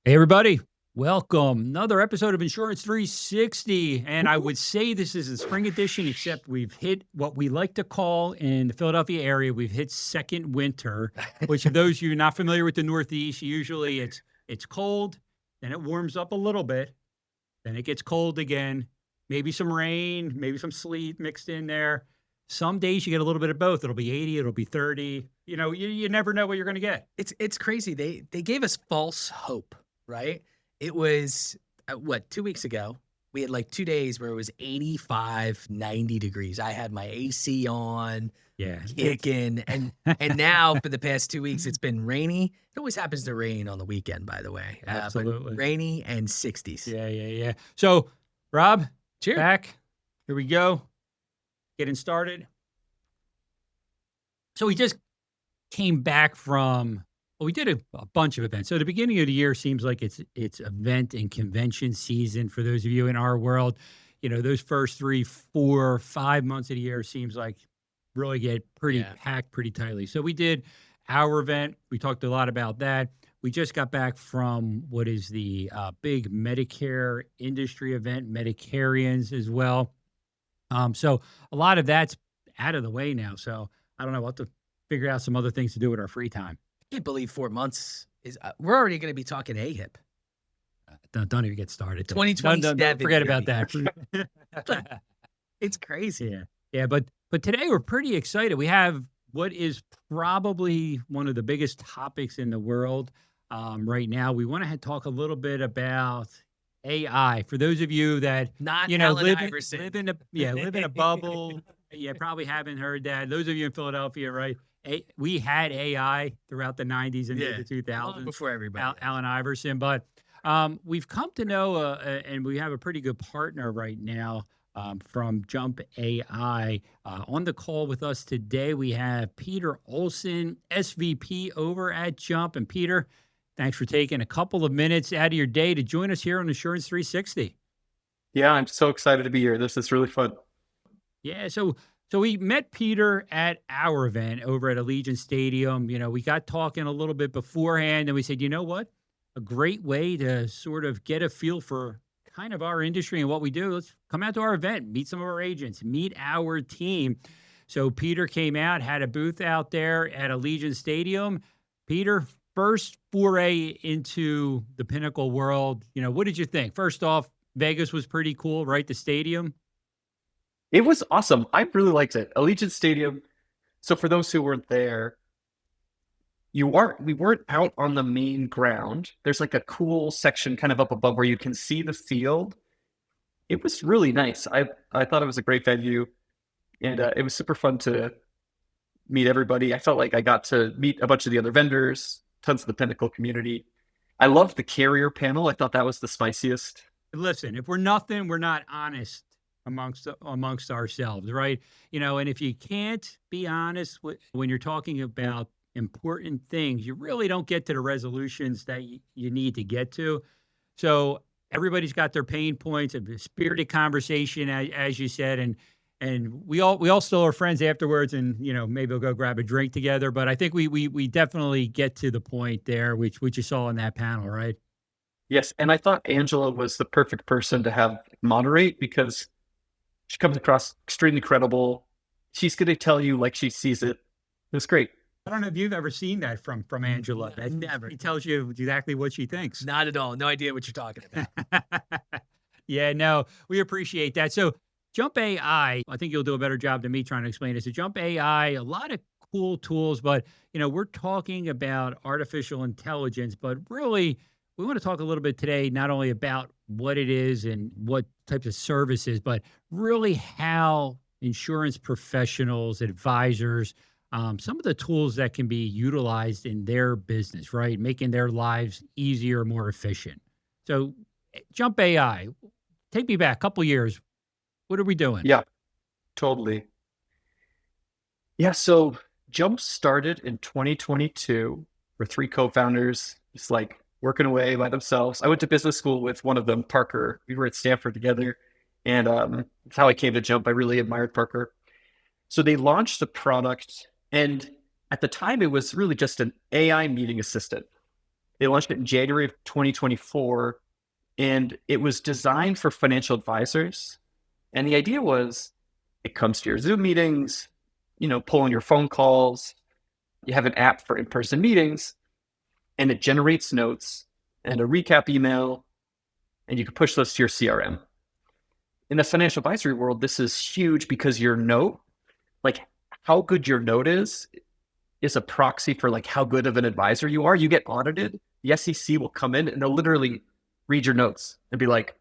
Hey, everybody. Welcome. Another episode of Insurance 360. And I would say this is a spring edition, except we've hit what we like to call in the Philadelphia area, we've hit second winter, which for those of you not familiar with the Northeast, usually it's cold, then it warms up a little bit, then it gets cold again, maybe some rain, maybe some sleet mixed in there. Some days you get a little bit of both. It'll be 80, it'll be 30. You never know what you're going to get. It's crazy. They gave us false hope, right? It was 2 weeks ago. We had like 2 days where it was 85, 90 degrees. I had my AC on, Yeah. kicking, and now for the past 2 weeks it's been rainy. It always happens to rain on the weekend, by the way. But Absolutely. rainy and 60s. Yeah. So, Rob, Cheers. back. Here we go. Getting started. So we just came back from, well, we did a bunch of events. So the beginning of the year seems like it's event and convention season for those of you in our world. Those first 3, 4, 5 months of the year seems like really get pretty packed pretty tightly. So we did our event. We talked a lot about that. We just got back from what is the big Medicare industry event, Medicarians as well. So a lot of that's out of the way now. So I don't know. We'll have to figure out some other things to do with our free time. I can't believe 4 months is. We're already going to be talking AHIP. Don't even get started. 2027. Don't forget about that. It's crazy. Yeah. But today we're pretty excited. We have what is probably one of the biggest topics in the world right now. We want to talk a little bit about AI. For those of you that Not live in a bubble, probably haven't heard that. Those of you in Philadelphia, right? We had AI throughout the 90s and the 2000s before everybody. Allen Iverson, but we've come to know, and we have a pretty good partner right now from Jump AI. On the call with us today, we have Peter Olson, SVP over at Jump. And Peter, thanks for taking a couple of minutes out of your day to join us here on Insurance 360. Yeah, I'm so excited to be here. This is really fun. Yeah, so we met Peter at our event over at Allegiant Stadium. We got talking a little bit beforehand, and we said, you know what? A great way to sort of get a feel for kind of our industry and what we do. Let's come out to our event, meet some of our agents, meet our team. So Peter came out, had a booth out there at Allegiant Stadium. Peter, first foray into the Pinnacle world. What did you think? First off, Vegas was pretty cool, right? The stadium. It was awesome. I really liked it. Allegiant Stadium. So for those who weren't there, we weren't out on the main ground. There's like a cool section kind of up above where you can see the field. It was really nice. I thought it was a great venue, and it was super fun to meet everybody. I felt like I got to meet a bunch of the other vendors, tons of the Pinnacle community. I loved the carrier panel. I thought that was the spiciest. Listen, if we're nothing, we're not honest amongst ourselves, right? And if you can't be honest when you're talking about important things, you really don't get to the resolutions that you need to get to. So everybody's got their pain points, a spirited conversation, as you said, and we all still are friends afterwards, and maybe we'll go grab a drink together. But I think we definitely get to the point there, which you saw in that panel, right? Yes, and I thought Angela was the perfect person to have moderate because she comes across extremely credible. She's going to tell you like she sees it. It was great. I don't know if you've ever seen that from Angela. Never. She tells you exactly what she thinks. Not at all. No idea what you're talking about. Yeah, no, we appreciate that. So Jump AI, I think you'll do a better job than me trying to explain it. So Jump AI, a lot of cool tools, but we're talking about artificial intelligence, but really we want to talk a little bit today, not only about what it is and what types of services, but really how insurance professionals, advisors, some of the tools that can be utilized in their business, right? Making their lives easier, more efficient. So Jump AI, take me back a couple years. What are we doing? Yeah, totally. Yeah, so Jump started in 2022. We're 3 co-founders, just like working away by themselves. I went to business school with one of them, Parker. We were at Stanford together, and that's how I came to Jump. I really admired Parker. So they launched the product, and at the time, it was really just an AI meeting assistant. They launched it in January of 2024, and it was designed for financial advisors. And the idea was it comes to your Zoom meetings, pull in your phone calls, you have an app for in-person meetings, and it generates notes and a recap email, and you can push those to your CRM. In the financial advisory world, this is huge because your note, like how good your note is a proxy for like how good of an advisor you are. You get audited, the SEC will come in and they'll literally read your notes and be like,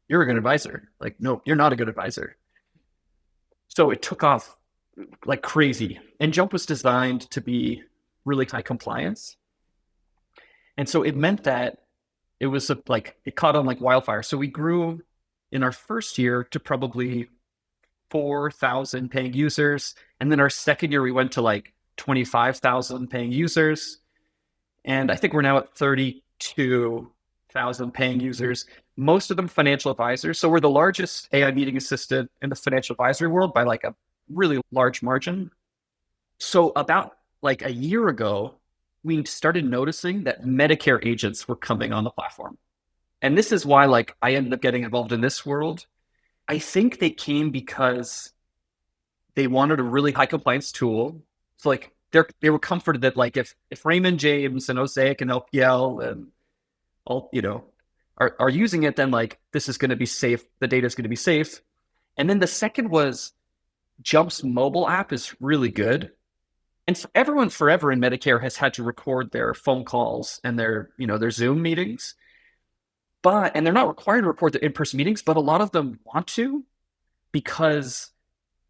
you're a good advisor. Like, no, you're not a good advisor. So it took off like crazy. And Jump was designed to be really high compliance. And so it meant that it was like, it caught on like wildfire. So we grew in our first year to probably 4,000 paying users. And then our second year, we went to like 25,000 paying users. And I think we're now at 32,000 paying users, most of them financial advisors. So we're the largest AI meeting assistant in the financial advisory world by like a really large margin. So about like a year ago, we started noticing that Medicare agents were coming on the platform. And this is why like I ended up getting involved in this world. I think they came because they wanted a really high compliance tool. So like they were comforted that like if Raymond James and Osaic and LPL and all, are using it, then like this is going to be safe. The data is going to be safe. And then the second was Jump's mobile app is really good. And everyone forever in Medicare has had to record their phone calls and their Zoom meetings. And they're not required to record the in-person meetings, but a lot of them want to because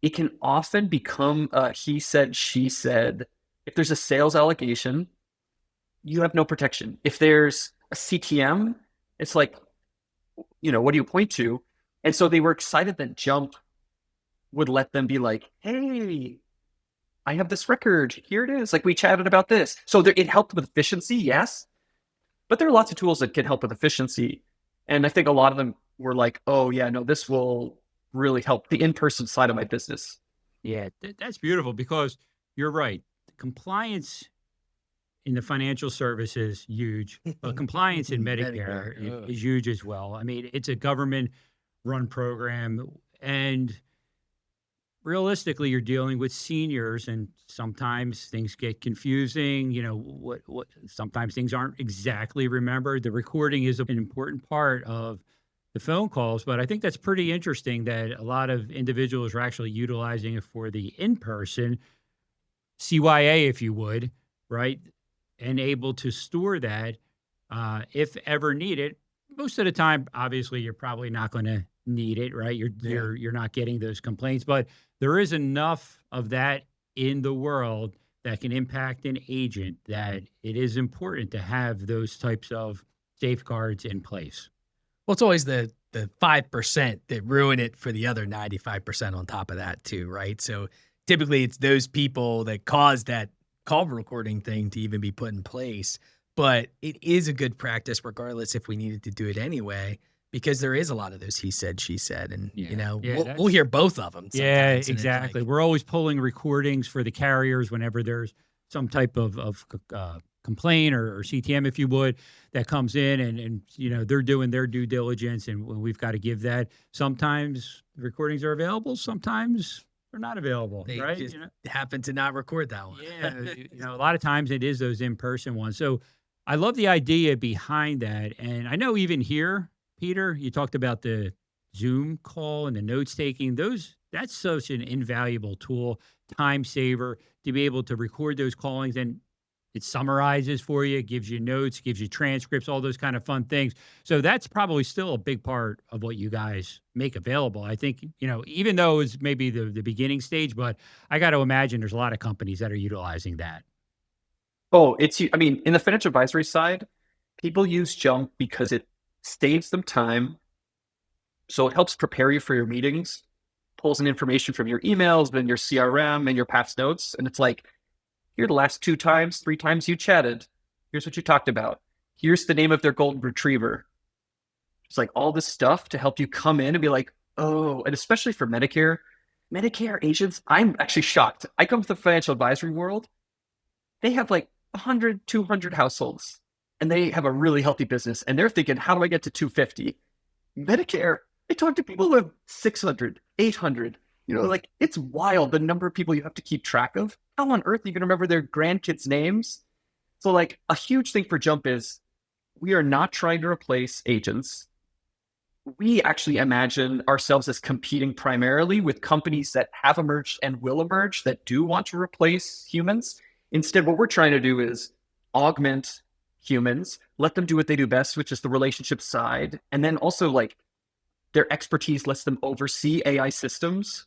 it can often become a he said, she said. If there's a sales allegation, you have no protection. If there's a CTM, it's like, what do you point to? And so they were excited that Jump would let them be like, hey, I have this record. Here it is. Like we chatted about this. So it helped with efficiency, yes. But there are lots of tools that can help with efficiency. And I think a lot of them were like, oh, yeah, no, this will really help the in-person side of my business. Yeah, that's beautiful because you're right. Compliance in the financial services, huge. But compliance in Medicare is huge as well. I mean, it's a government-run program. And realistically, you're dealing with seniors, and sometimes things get confusing. Sometimes things aren't exactly remembered. The recording is an important part of the phone calls, but I think that's pretty interesting that a lot of individuals are actually utilizing it for the in-person CYA, if you would, right? And able to store that if ever needed. Most of the time, obviously, you're probably not going to need it, right? You're not getting those complaints, but there is enough of that in the world that can impact an agent that it is important to have those types of safeguards in place. Well, it's always the 5% that ruin it for the other 95% on top of that too, right? So typically it's those people that cause that call recording thing to even be put in place. But it is a good practice regardless if we needed to do it anyway, because there is a lot of those he said, she said, and we'll hear both of them. Yeah, exactly. We're always pulling recordings for the carriers whenever there's some type of complaint or CTM, if you would, that comes in and they're doing their due diligence and we've got to give that. Sometimes recordings are available. Sometimes they're not available, they right? Just happen to not record that one. Yeah. A lot of times it is those in-person ones. So I love the idea behind that. And I know even here, Peter, you talked about the Zoom call and the notes taking. That's such an invaluable tool, time saver to be able to record those callings, and it summarizes for you, gives you notes, gives you transcripts, all those kind of fun things. So that's probably still a big part of what you guys make available. I think, even though it's maybe the beginning stage, but I got to imagine there's a lot of companies that are utilizing that. Oh, in the financial advisory side, people use Jump because it saves them time. So it helps prepare you for your meetings, pulls in information from your emails, then your CRM and your past notes. And it's like, here are the last 3 times you chatted. Here's what you talked about. Here's the name of their golden retriever. It's like all this stuff to help you come in and be like, oh, and especially for Medicare agents, I'm actually shocked. I come from the financial advisory world. They have like 100, 200 households. and they have a really healthy business, and they're thinking, how do I get to 250? Medicare, I talk to people who have 600, 800. Like it's wild the number of people you have to keep track of. How on earth are you going to remember their grandkids' names? So, like, a huge thing for Jump is we are not trying to replace agents. We actually imagine ourselves as competing primarily with companies that have emerged and will emerge that do want to replace humans. Instead, what we're trying to do is augment humans, let them do what they do best, which is the relationship side. And then also, like, their expertise lets them oversee AI systems,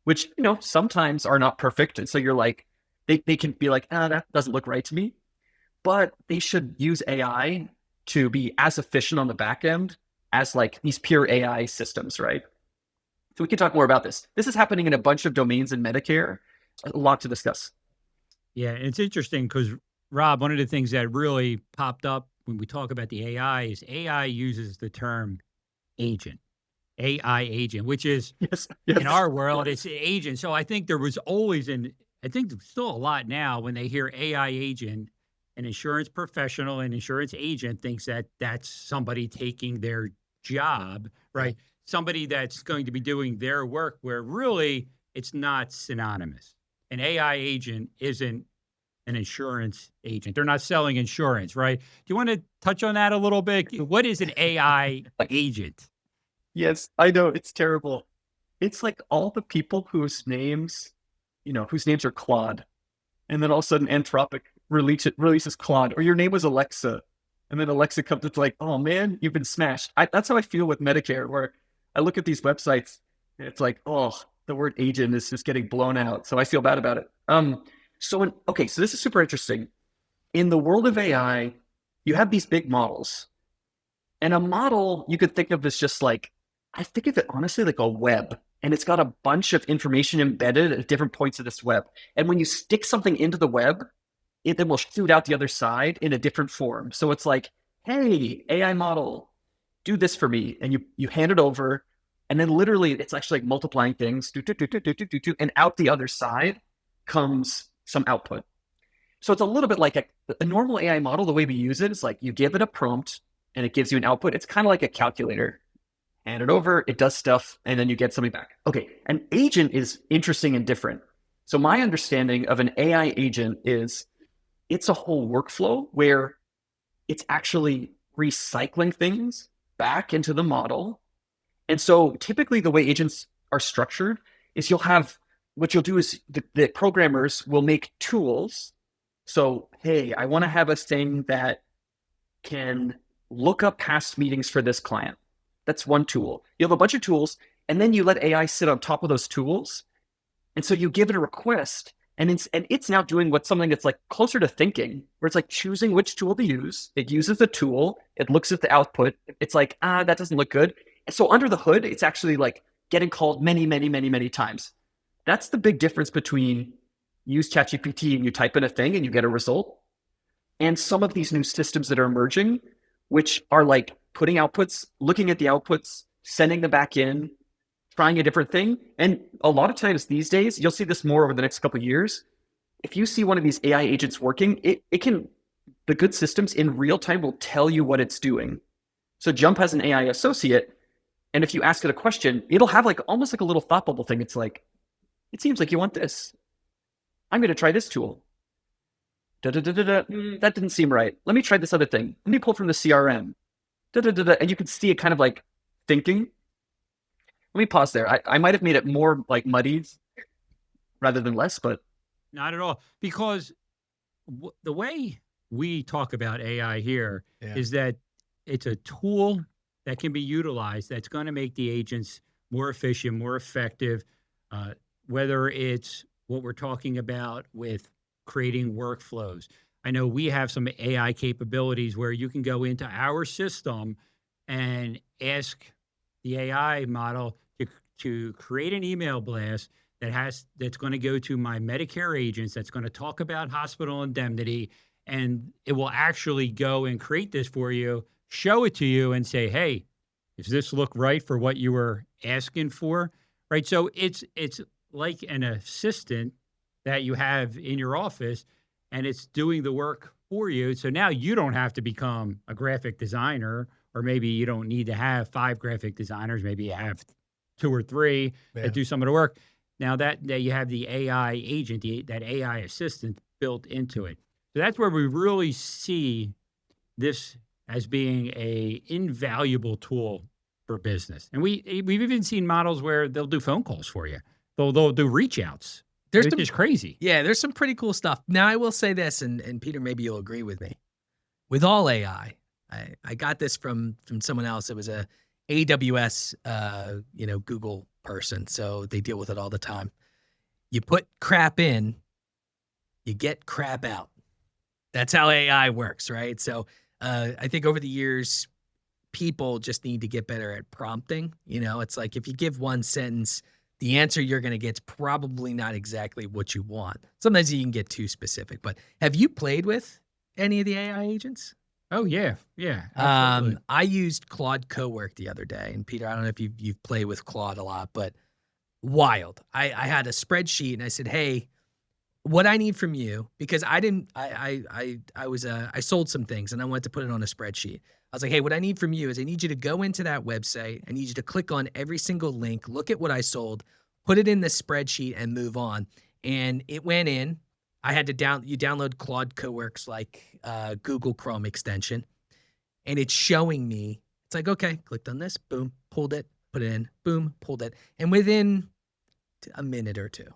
which, sometimes are not perfect. And so you're like, they can be like, that doesn't look right to me. But they should use AI to be as efficient on the back end as like these pure AI systems, right? So we can talk more about this. This is happening in a bunch of domains in Medicare. A lot to discuss. Yeah, it's interesting because Rob, one of the things that really popped up when we talk about the AI is AI uses the term agent, AI agent, which is Yes, in yes. our world, it's agent. So I think there was always I think there's still a lot now when they hear AI agent, an insurance professional, an insurance agent thinks that that's somebody taking their job, right? Somebody that's going to be doing their work where really it's not synonymous. An AI agent isn't an insurance agent. They're not selling insurance, right? Do you want to touch on that a little bit? What is an AI agent? Yes, I know. It's terrible. It's like all the people whose names are Claude. And then all of a sudden Anthropic releases Claude, or your name was Alexa. And then Alexa comes, it's like, oh man, you've been smashed. That's how I feel with Medicare, where I look at these websites and it's like, oh, the word agent is just getting blown out. So I feel bad about it. So this is super interesting. In the world of AI, you have these big models. And a model you could think of as just like, I think of it honestly like a web. And it's got a bunch of information embedded at different points of this web. And when you stick something into the web, it then will shoot out the other side in a different form. So it's like, hey, AI model, do this for me. And you hand it over. And then literally it's actually like multiplying things, and out the other side comes some output. So it's a little bit like a normal AI model. The way we use it is like you give it a prompt and it gives you an output. It's kind of like a calculator. Hand it over, it does stuff, and then you get something back. Okay, an agent is interesting and different. So my understanding of an AI agent is it's a whole workflow where it's actually recycling things back into the model. And so typically the way agents are structured is what you'll do is the programmers will make tools. So, hey, I want to have a thing that can look up past meetings for this client. That's one tool. You have a bunch of tools, and then you let AI sit on top of those tools. And so you give it a request, and it's now doing something that's like closer to thinking, where it's like choosing which tool to use. It uses the tool, it looks at the output. It's like, that doesn't look good. And so under the hood, it's actually like getting called many, many, many, many times. That's the big difference between use ChatGPT and you type in a thing and you get a result, and some of these new systems that are emerging, which are like putting outputs, looking at the outputs, sending them back in, trying a different thing. And a lot of times these days, you'll see this more over the next couple of years. If you see one of these AI agents working, the good systems in real time will tell you what it's doing. So Jump has an AI associate, and if you ask it a question, it'll have like almost like a little thought bubble thing. It's like, it seems like you want this. I'm going to try this tool. That didn't seem right. Let me try this other thing. Let me pull from the CRM. And you can see it kind of like thinking. Let me pause there. I might have made it more like muddy rather than less, but Not at all. Because the way we talk about AI here is that it's a tool that can be utilized that's going to make the agents more efficient, more effective, whether it's what we're talking about with creating workflows. I know we have some AI capabilities where you can go into our system and ask the AI model to create an email blast that's going to go to my Medicare agents, that's going to talk about hospital indemnity, and it will actually go and create this for you, show it to you, and say, "Hey, does this look right for what you were asking for?" Right. So it's like an assistant that you have in your office, and it's doing the work for you. So now you don't have to become a graphic designer, or maybe you don't need to have 5 graphic designers. Maybe you have 2 or 3 Yeah. that do some of the work. Now that you have the AI agent, that AI assistant built into it. So that's where we really see this as being a invaluable tool for business. And we've even seen models where they'll do phone calls for you. They'll do reach outs. There's It's some just crazy. Yeah, there's some pretty cool stuff. Now I will say this, and Peter, maybe you'll agree with me. With all AI, I got this from someone else. It was a AWS Google person. So they deal with it all the time. You put crap in, you get crap out. That's how AI works, right? So I think over the years, people just need to get better at prompting. It's like if you give one sentence, the answer you're going to get is probably not exactly what you want. Sometimes you can get too specific. But have you played with any of the AI agents? Oh yeah, yeah, absolutely. I used Claude Cowork the other day, and Peter, I don't know if you've played with Claude a lot, but wild. I had a spreadsheet, and I said, "Hey, what I need from you," because I didn't, I sold some things, and I wanted to put it on a spreadsheet. I was like, "Hey, what I need from you is I need you to go into that website. I need you to click on every single link, look at what I sold, put it in the spreadsheet, and move on." And it went in. I had to download Claude Cowork's Google Chrome extension, and it's showing me. It's like, okay, clicked on this, boom, pulled it, put it in, boom, pulled it, and within a minute or two,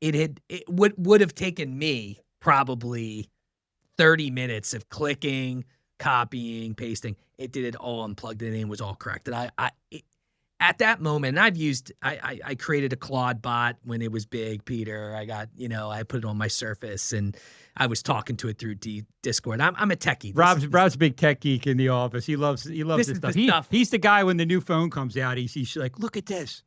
it would have taken me probably 30 minutes of clicking, copying, pasting. It did it all and plugged it in, was all correct. And at that moment, and I created a Claude bot when it was big, Peter. I put it on my Surface, and I was talking to it through Discord. I'm a techie. Rob's a big tech geek in the office. He loves this stuff. He's the guy when the new phone comes out, he's like, look at this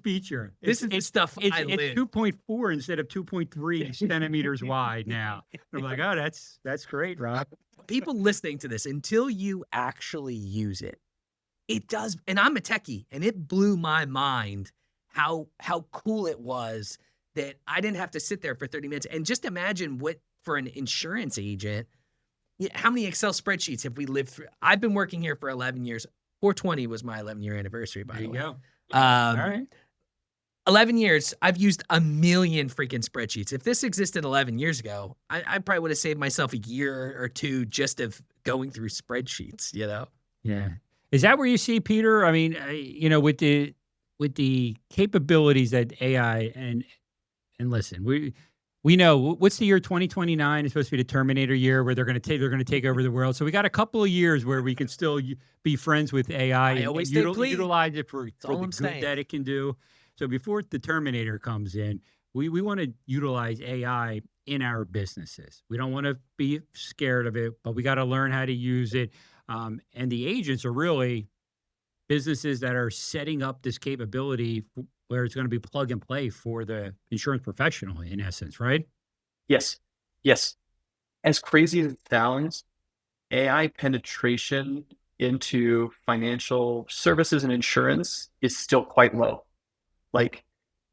feature. This is the stuff I live. It's 2.4 instead of 2.3 centimeters wide now. I'm like, oh, that's great, Rob. People listening to this, until you actually use it, it does. And I'm a techie, and it blew my mind how cool it was that I didn't have to sit there for 30 minutes. And just imagine what, for an insurance agent, how many Excel spreadsheets have we lived through? I've been working here for 11 years. 420 was my 11-year anniversary, by the way. There you go. All right. 11 years, I've used a million freaking spreadsheets. If this existed 11 years ago, I probably would have saved myself a year or two just of going through spreadsheets, Yeah. Is that where you see, Peter? I mean, with the capabilities that AI and listen, we know what's the year 2029 is supposed to be the Terminator year where they're going to take over the world. So we got a couple of years where we can still be friends with AI and utilize it for the good that it can do. So before the Terminator comes in, we want to utilize AI in our businesses. We don't want to be scared of it, but we got to learn how to use it. And the agents are really businesses that are setting up this capability where it's going to be plug and play for the insurance professional, in essence, right? Yes. As crazy as it sounds, AI penetration into financial services and insurance is still quite low. Like,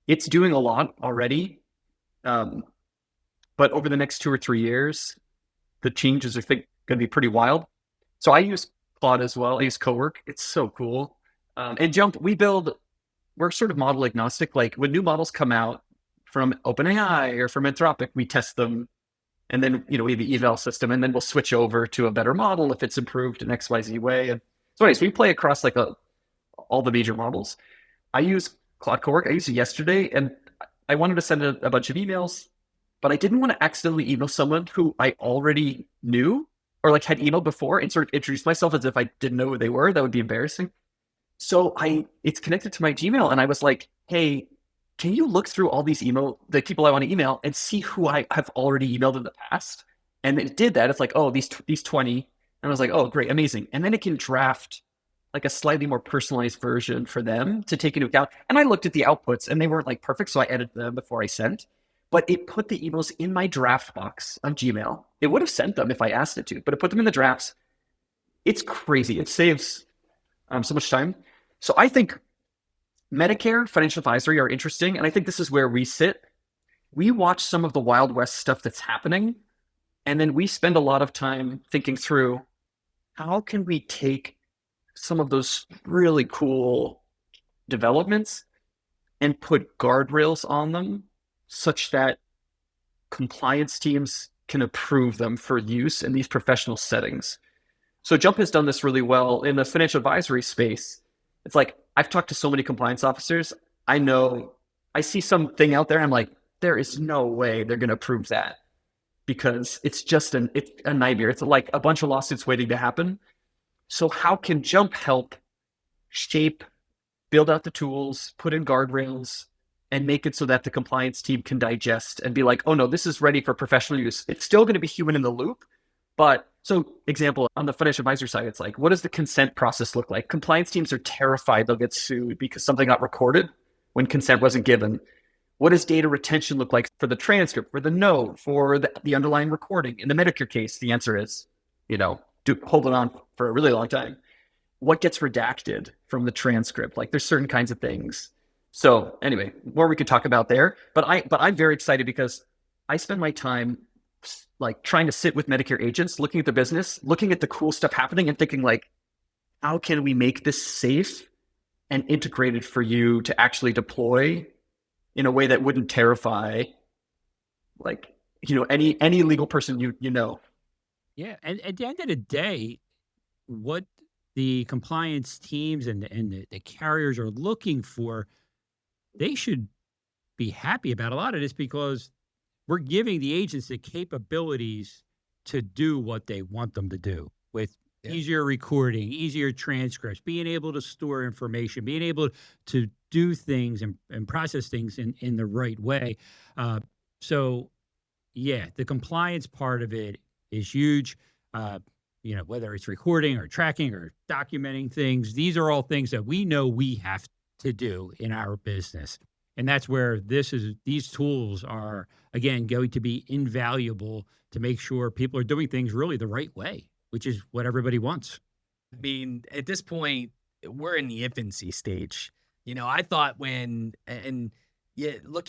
it's doing a lot already, but over the next 2 or 3 years, the changes are going to be pretty wild. So I use Claude as well. I use Cowork. It's so cool. And we're sort of model agnostic. Like, when new models come out from OpenAI or from Anthropic, we test them. And then, we have the eval system, and then we'll switch over to a better model if it's improved in XYZ way. And so anyways, we play across all the major models. I use Claude Cowork. I used it yesterday, and I wanted to send a bunch of emails, but I didn't want to accidentally email someone who I already knew or had emailed before and sort of introduce myself as if I didn't know who they were. That would be embarrassing. So it's connected to my Gmail, and I was like, hey, can you look through all these the people I want to email and see who I have already emailed in the past? And it did that. It's like, oh, these 20. And I was like, oh, great, amazing. And then it can draft a slightly more personalized version for them to take into account. And I looked at the outputs, and they weren't perfect, so I edited them before I sent. But it put the emails in my draft box of Gmail. It would have sent them if I asked it to, but it put them in the drafts. It's crazy. It saves so much time. So I think Medicare, financial advisory are interesting, and I think this is where we sit. We watch some of the Wild West stuff that's happening, And then we spend a lot of time thinking through how can we take some of those really cool developments and put guardrails on them such that compliance teams can approve them for use in these professional settings. So Jump has done this really well in the financial advisory space. It's like, I've talked to so many compliance officers. I know I see something out there. I'm like, there is no way they're going to approve that because it's a nightmare. It's like a bunch of lawsuits waiting to happen. So how can Jump help shape, build out the tools, put in guardrails, and make it so that the compliance team can digest and be like, oh no, this is ready for professional use. It's still going to be human in the loop. But so example, on the financial advisor side, it's like, what does the consent process look like? Compliance teams are terrified they'll get sued because something got recorded when consent wasn't given. What does data retention look like for the transcript, for the note, for the underlying recording? In the Medicare case, the answer is, hold it on for a really long time. What gets redacted from the transcript? Like there's certain kinds of things. So anyway, more we could talk about there, but I'm very excited because I spend my time like trying to sit with Medicare agents, looking at the business, looking at the cool stuff happening and thinking like, how can we make this safe and integrated for you to actually deploy in a way that wouldn't terrify like, any legal person you know. Yeah, and at the end of the day, what the compliance teams and the carriers are looking for, they should be happy about a lot of this because we're giving the agents the capabilities to do what they want them to do with easier recording, easier transcripts, being able to store information, being able to do things and process things in the right way. So yeah, the compliance part of it is huge. Uh, whether it's recording or tracking or documenting things, these are all things that we know we have to do in our business. And that's where these tools are, again, going to be invaluable to make sure people are doing things really the right way, which is what everybody wants. I mean, at this point, we're in the infancy stage. I thought look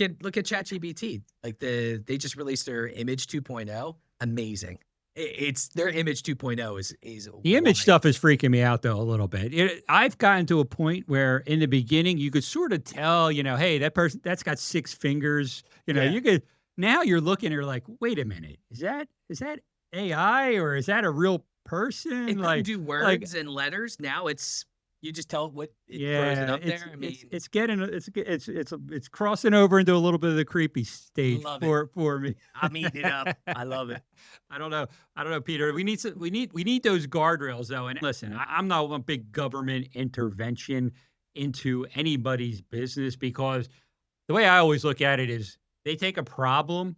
at ChatGPT. Like they just released their image 2.0. Amazing. It's their image 2.0 is The image wild. stuff is freaking me out though a little bit. I've gotten to a point where in the beginning you could sort of tell, hey, that person that's got 6 fingers. You could now you're looking, you're like, wait a minute, is that AI or is that a real person? It couldn't Like, do words and letters. Now you just tell what it throws it up there. I mean, it's crossing over into a little bit of the creepy stage for me. I'm eating it up. I love it. I don't know, Peter. We need those guardrails though. And listen, I'm not a big government intervention into anybody's business because the way I always look at it is they take a problem,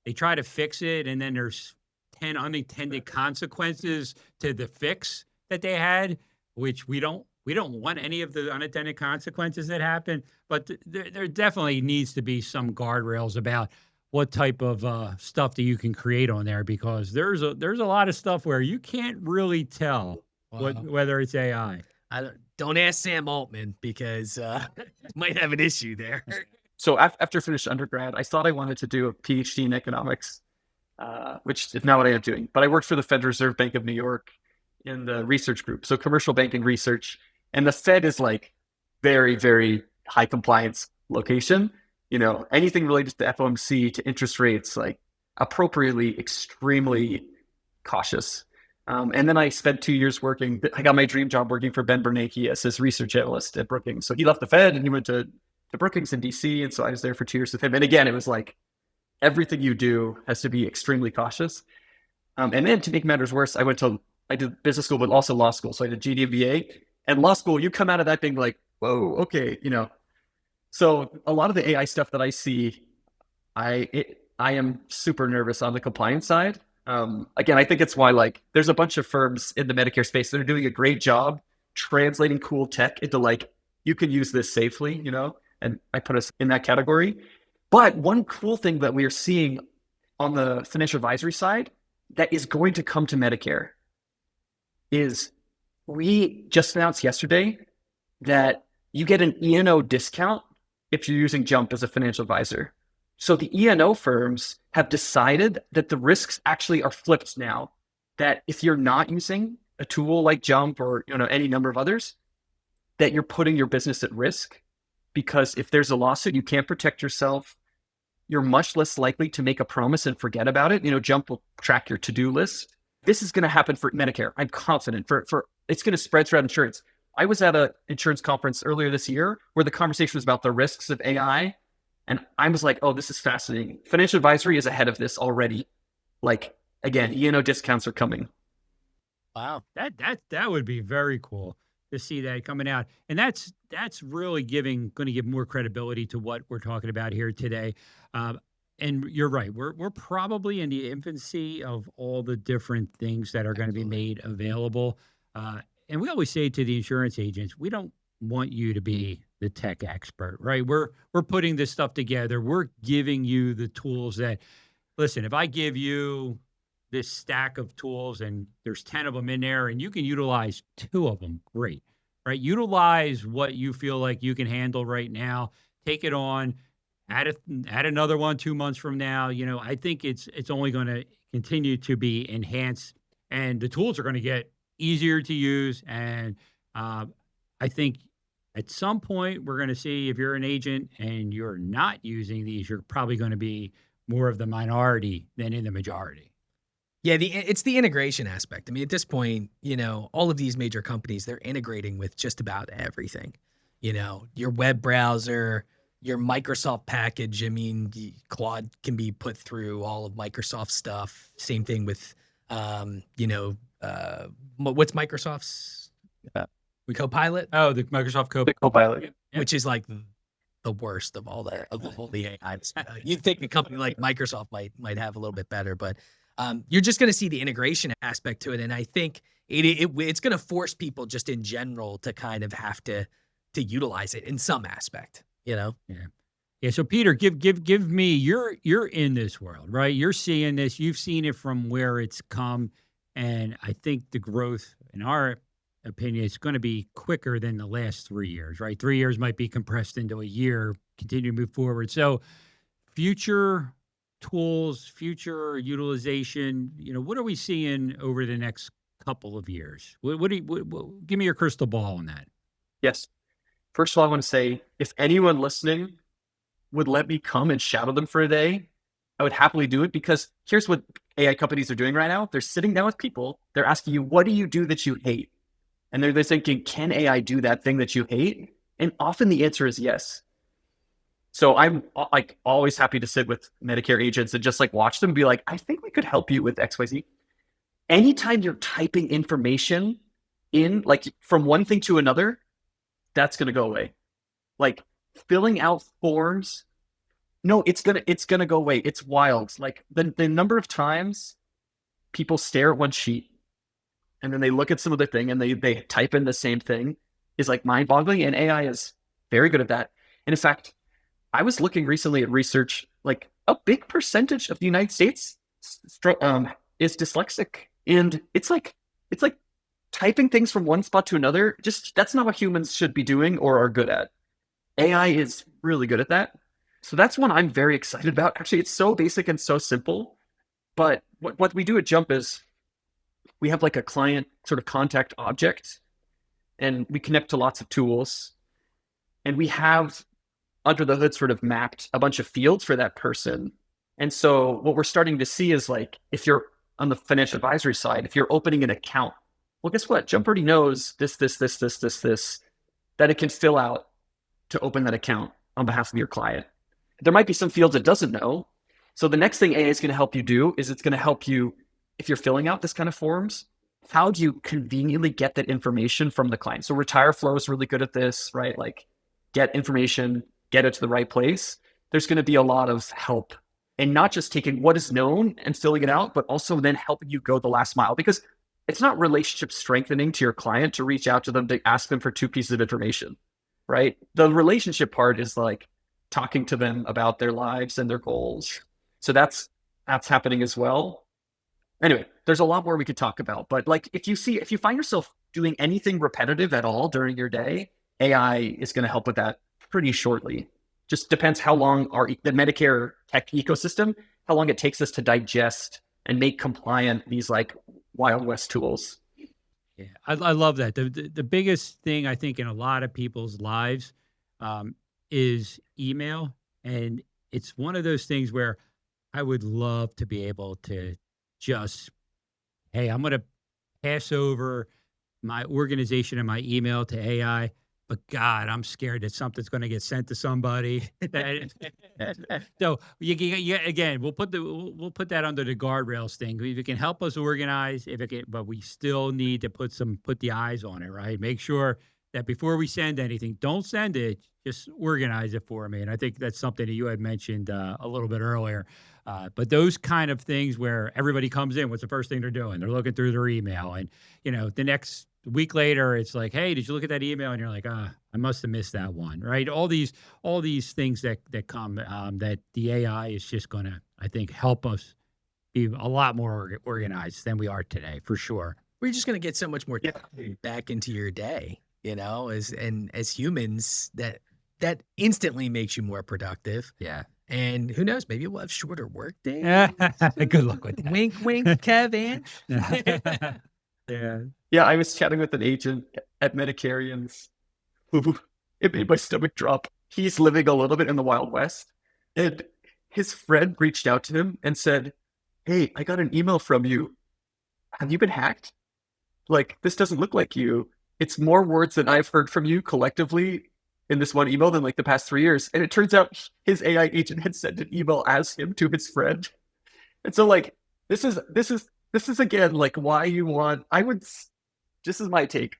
they try to fix it, and then there's 10 unintended consequences to the fix that they had, which we don't want any of the unintended consequences that happen, but there definitely needs to be some guardrails about what type of stuff that you can create on there because there's a lot of stuff where you can't really tell whether it's AI. Don't ask Sam Altman because might have an issue there. So after I finished undergrad, I thought I wanted to do a PhD in economics, which is not what I am doing. But I worked for the Federal Reserve Bank of New York in the research group, so commercial banking research. And the Fed is like very, very high compliance location. Anything related to FOMC, to interest rates, like appropriately, extremely cautious. And then I spent 2 years working. I got my dream job working for Ben Bernanke as his research analyst at Brookings. So he left the Fed and he went to Brookings in DC. And so I was there for 2 years with him. And again, it was like everything you do has to be extremely cautious. And then to make matters worse, I did business school, but also law school. So I did GD MBA. And law school, you come out of that being like, whoa, okay, So a lot of the AI stuff that I see, I am super nervous on the compliance side. Again, I think it's why like there's a bunch of firms in the Medicare space that are doing a great job translating cool tech into like, you can use this safely, and I put us in that category. But one cool thing that we are seeing on the financial advisory side that is going to come to Medicare is we just announced yesterday that you get an E&O discount if you're using Jump as a financial advisor. So the E&O firms have decided that the risks actually are flipped now. That if you're not using a tool like Jump or any number of others, that you're putting your business at risk, because if there's a lawsuit, you can't protect yourself. You're much less likely to make a promise and forget about it. Jump will track your to-do list. This is going to happen for Medicare. I'm confident for it's going to spread throughout insurance. I was at an insurance conference earlier this year where the conversation was about the risks of AI. And I was like, oh, this is fascinating. Financial advisory is ahead of this already. Like, again, E&O discounts are coming. Wow, that would be very cool to see that coming out, and that's really going to give more credibility to what we're talking about here today. And you're right, we're probably in the infancy of all the different things that are going to be made available. And we always say to the insurance agents, we don't want you to be the tech expert, right? We're putting this stuff together. We're giving you the tools that, listen, if I give you this stack of tools and there's 10 of them in there and you can utilize 2 of them, great, right? Utilize what you feel like you can handle right now, take it on, add another one 2 months from now. I think it's only going to continue to be enhanced, and the tools are going to get easier to use. And I think at some point we're going to see, if you're an agent and you're not using these, you're probably going to be more of the minority than in the majority. Yeah, it's the integration aspect. I mean, at this point, all of these major companies, they're integrating with just about everything. Your web browser, your Microsoft package. I mean, Claude can be put through all of Microsoft stuff. Same thing with, what's Microsoft's? We Copilot. Oh, the Microsoft Copilot, which is like the worst of all the AI. You'd think a company like Microsoft might have a little bit better, but you're just going to see the integration aspect to it, and I think it's going to force people just in general to kind of have to utilize it in some aspect. Yeah. Yeah. So Peter, give me, you're in this world, right? You're seeing this. You've seen it from where it's come, and I think the growth, in our opinion, is going to be quicker than the last 3 years, right? 3 years might be compressed into a year. Continue to move forward. So future tools, future utilization, what are we seeing over the next couple of years? Give me your crystal ball on that. Yes. First of all, I want to say, if anyone listening would let me come and shadow them for a day, I would happily do it, because here's what AI companies are doing right now. They're sitting down with people. They're asking you, what do you do that you hate? And they're thinking, can AI do that thing that you hate? And often the answer is yes. So I'm like always happy to sit with Medicare agents and just like watch them be like, I think we could help you with XYZ. Anytime you're typing information in, like from one thing to another, that's going to go away. Like filling out forms. No, it's going to go away. It's wild. Like the number of times people stare at one sheet and then they look at some other thing and they type in the same thing is like mind boggling. And AI is very good at that. And in fact, I was looking recently at research, like a big percentage of the United States is dyslexic. And it's like typing things from one spot to another. Just, that's not what humans should be doing or are good at. AI is really good at that. So that's one I'm very excited about. Actually, it's so basic and so simple. But what we do at Jump is we have like a client sort of contact object, and we connect to lots of tools. And we have under the hood sort of mapped a bunch of fields for that person. And so what we're starting to see is like, if you're on the financial advisory side, if you're opening an account, well, guess what? Jump already knows this, that it can fill out to open that account on behalf of your client. There might be some fields it doesn't know. So the next thing AI is going to help you do is it's going to help you, if you're filling out this kind of forms, how do you conveniently get that information from the client? So Retire Flow is really good at this, right? Like get information, get it to the right place. There's going to be a lot of help, and not just taking what is known and filling it out, but also then helping you go the last mile, because it's not relationship strengthening to your client to reach out to them to ask them for 2 pieces of information, right? The relationship part is like talking to them about their lives and their goals. So that's happening as well. Anyway, there's a lot more we could talk about, but like if you find yourself doing anything repetitive at all during your day, AI is going to help with that pretty shortly. just depends how long the Medicare tech ecosystem, how long it takes us to digest and make compliant these like Wild West tools. Yeah, I love that. The biggest thing I think in a lot of people's lives is email, and it's one of those things where I would love to be able to just, hey, I'm going to pass over my organization and my email to AI. But God, I'm scared that something's going to get sent to somebody. So again, we'll put that under the guardrails thing. If it can help us organize, if it can, but we still need to put the eyes on it, right? Make sure that before we send anything, don't send it, just organize it for me. And I think that's something that you had mentioned a little bit earlier. But those kind of things where everybody comes in, what's the first thing they're doing? They're looking through their email, and the next week later, it's like, hey, did you look at that email? And you're like, I must have missed that one, right? All these things that come that the AI is just going to, I think, help us be a lot more organized than we are today, for sure. We're just going to get so much more time back into your day, as humans, that instantly makes you more productive. Yeah. And who knows, maybe we'll have shorter work days. Good luck with that. Wink, wink, Kevin. Yeah. Yeah, I was chatting with an agent at Medicarians who it made my stomach drop. He's living a little bit in the Wild West, and his friend reached out to him and said, "Hey, I got an email from you. Have you been hacked? Like, this doesn't look like you. It's more words than I've heard from you collectively in this one email than like the past 3 years." And it turns out his AI agent had sent an email as him to his friend. And so like, this is again, like why you want, this is my take.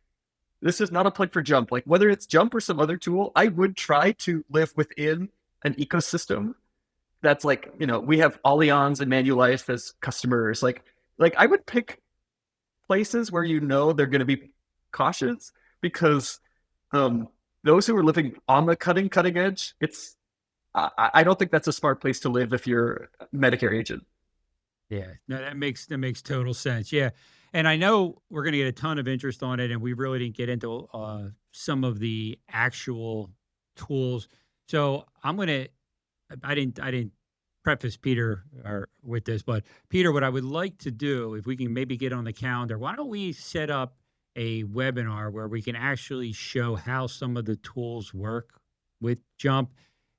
This is not a plug for Jump. Like whether it's Jump or some other tool, I would try to live within an ecosystem that's like, we have Allianz and Manulife as customers. Like I would pick places where they're going to be cautious, because those who are living on the cutting edge, I don't think that's a smart place to live if you're a Medicare agent. Yeah, no, that makes total sense. Yeah, and I know we're going to get a ton of interest on it, and we really didn't get into some of the actual tools. So I didn't preface Peter with this, but Peter, what I would like to do, if we can maybe get on the calendar, why don't we set up a webinar where we can actually show how some of the tools work with Jump,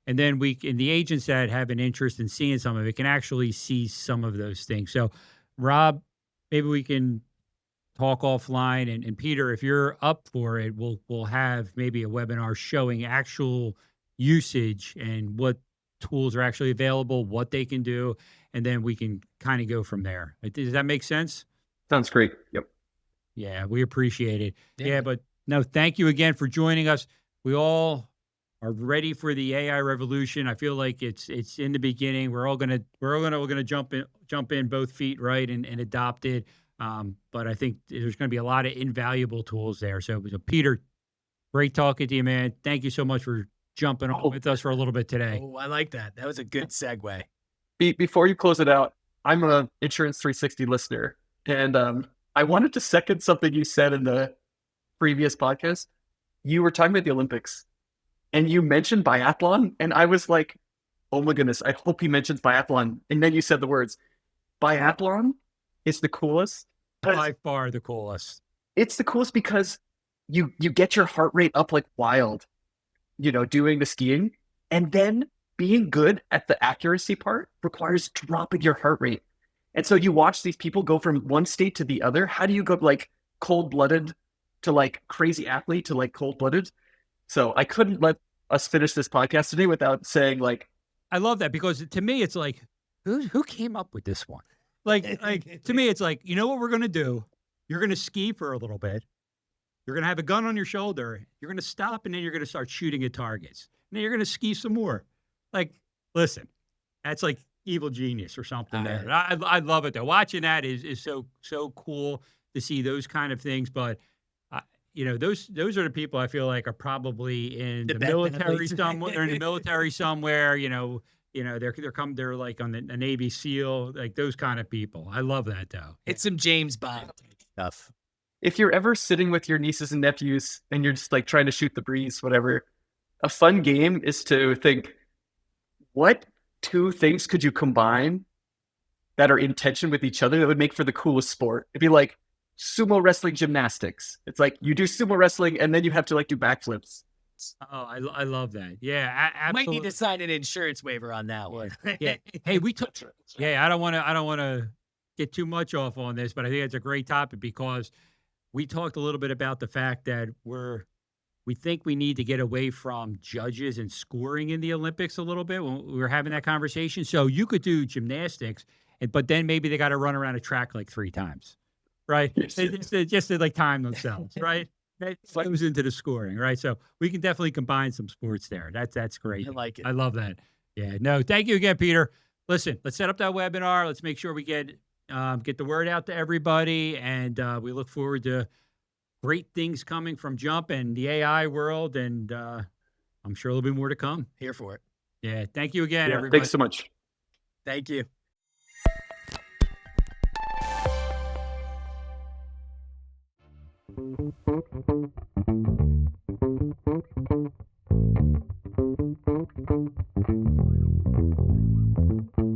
and then the agents that have an interest in seeing some of it can actually see some of those things. So, Rob, maybe we can talk offline, and Peter, if you're up for it, we'll have maybe a webinar showing actual usage and what tools are actually available, what they can do, and then we can kind of go from there. Does that make sense? Sounds great. Yep. Yeah, we appreciate it. Yeah. But no, thank you again for joining us. We all are ready for the AI revolution. I feel like it's in the beginning. We're gonna jump in both feet, right, and adopt it. But I think there's going to be a lot of invaluable tools there. So Peter, great talking to you, man. Thank you so much for jumping on with us for a little bit today. Oh, I like that. That was a good segue. Before you close it out, I'm a Insurance 360 listener, and I wanted to second something you said in the previous podcast. You were talking about the Olympics, and you mentioned biathlon, and I was like, oh my goodness, I hope he mentions biathlon. And then you said the words, biathlon is the coolest. By far the coolest. It's the coolest because you get your heart rate up like wild, doing the skiing. And then being good at the accuracy part requires dropping your heart rate. And so you watch these people go from one state to the other. How do you go like cold-blooded to like crazy athlete to like cold-blooded? So I couldn't let us finish this podcast today without saying like, I love that, because to me it's like, who came up with this one? Like to me it's like, you know what we're going to do? You're going to ski for a little bit. You're going to have a gun on your shoulder. You're going to stop, and then you're going to start shooting at targets. And then you're going to ski some more. Like, listen, that's like evil genius or something there. I love it though. Watching that is so cool to see those kind of things. But those are the people I feel like are probably in the military somewhere. They're in the military somewhere. They're like on a Navy SEAL, like those kind of people. I love that though. It's some James Bond stuff. If you're ever sitting with your nieces and nephews and you're just like trying to shoot the breeze, whatever, a fun game is to think, what two things could you combine that are in tension with each other that would make for the coolest sport? It'd be like sumo wrestling gymnastics. It's like you do sumo wrestling and then you have to like do backflips. Oh, I love that. Yeah, Might need absolutely. to sign an insurance waiver on that one. Yeah. Hey, we took. Yeah, I don't want to get too much off on this, but I think it's a great topic because we talked a little bit about the fact that we think we need to get away from judges and scoring in the Olympics a little bit when we were having that conversation. So you could do gymnastics, but then maybe they got to run around a track like 3 times, right? Yes, They yes. just to like time themselves, right? That like- goes into the scoring, right? So we can definitely combine some sports there. That's great. I like it. I love that. Yeah. No, thank you again, Peter. Listen, let's set up that webinar. Let's make sure we get the word out to everybody, and we look forward to great things coming from Jump and the AI world, and I'm sure there'll be more to come. Here for it. Yeah. Thank you again, Yeah, everybody. thanks so much. Thank you.